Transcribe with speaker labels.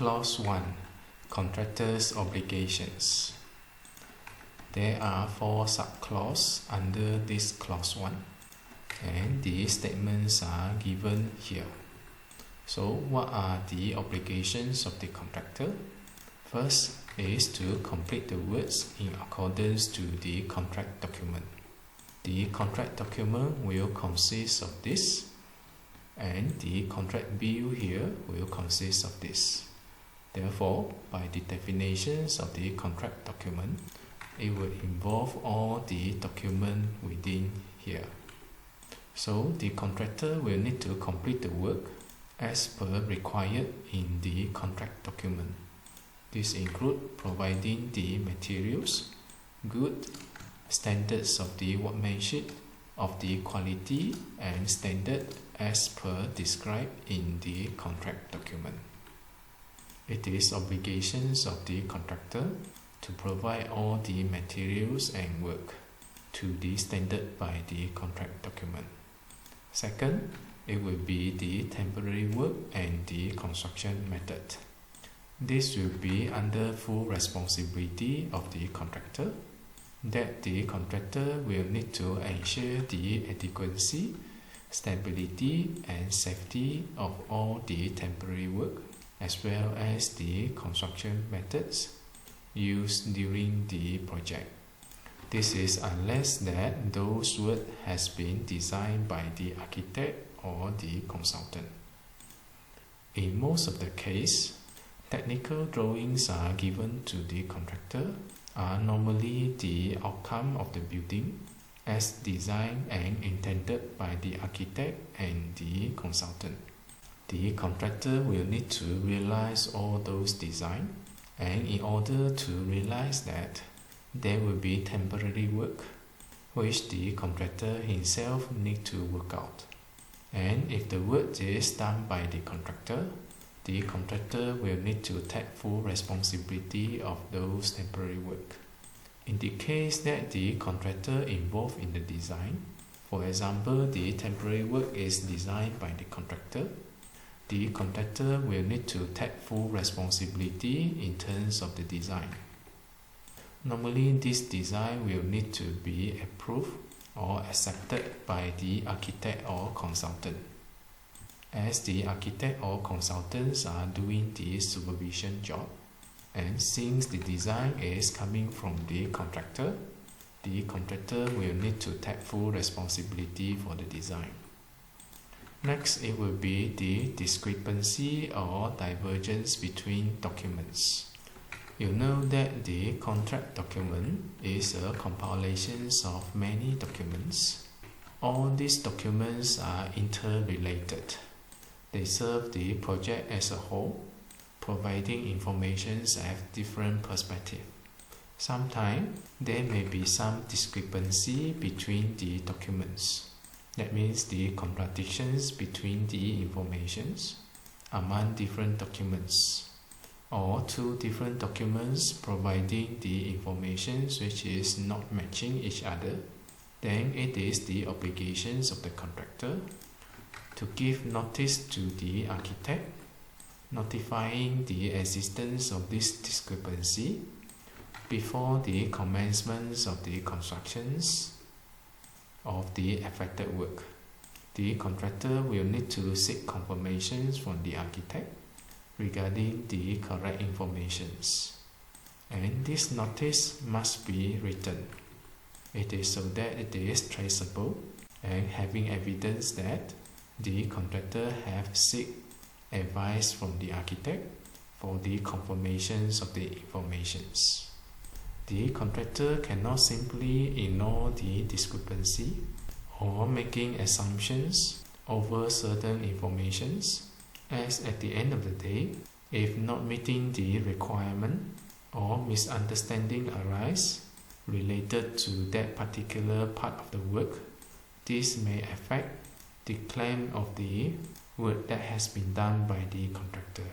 Speaker 1: Clause 1. Contractor's obligations. There are 4 subclauses under this Clause 1, and the statements are given here. So, what are the obligations of the contractor? First is to complete the works in accordance to the contract document. The contract document will consist of this, and the contract bill here will consist of this. Therefore, by the definitions of the contract document, it will involve all the document within here. So, the contractor will need to complete the work as per required in the contract document. This includes providing the materials, good standards of the workmanship, of the quality and standard as per described in the contract document. It is obligations of the contractor to provide all the materials and work to the standard by the contract document. Second, it will be the temporary work and the construction method. This will be under full responsibility of the contractor, that the contractor will need to ensure the adequacy, stability and safety of all the temporary work as well as the construction methods used during the project. This is unless that those work has been designed by the architect or the consultant. In most of the case, technical drawings are given to the contractor are normally the outcome of the building as designed and intended by the architect and the consultant. The contractor will need to realize all those designs, and in order to realize that, there will be temporary work which the contractor himself need to work out. And if the work is done by the contractor will need to take full responsibility of those temporary work. In the case that the contractor involved in the design, for example, the temporary work is designed by the contractor will need to take full responsibility in terms of the design. Normally, this design will need to be approved or accepted by the architect or consultant, as the architect or consultants are doing the supervision job, and since the design is coming from the contractor will need to take full responsibility for the design. Next, it will be the discrepancy or divergence between documents. You know that the contract document is a compilation of many documents. All these documents are interrelated. They serve the project as a whole, providing information at different perspectives. Sometimes there may be some discrepancy between the documents. That means the contradictions between the informations among different documents, or two different documents providing the information which is not matching each other. Then it is the obligations of the contractor to give notice to the architect, notifying the existence of this discrepancy before the commencement of the constructions of the affected work. The contractor will need to seek confirmations from the architect regarding the correct informations, and this notice must be written. It is so that it is traceable and having evidence that the contractor have seek advice from the architect for the confirmations of the informations. The contractor cannot simply ignore the discrepancy or making assumptions over certain informations, as at the end of the day, if not meeting the requirement or misunderstanding arise related to that particular part of the work, this may affect the claim of the work that has been done by the contractor.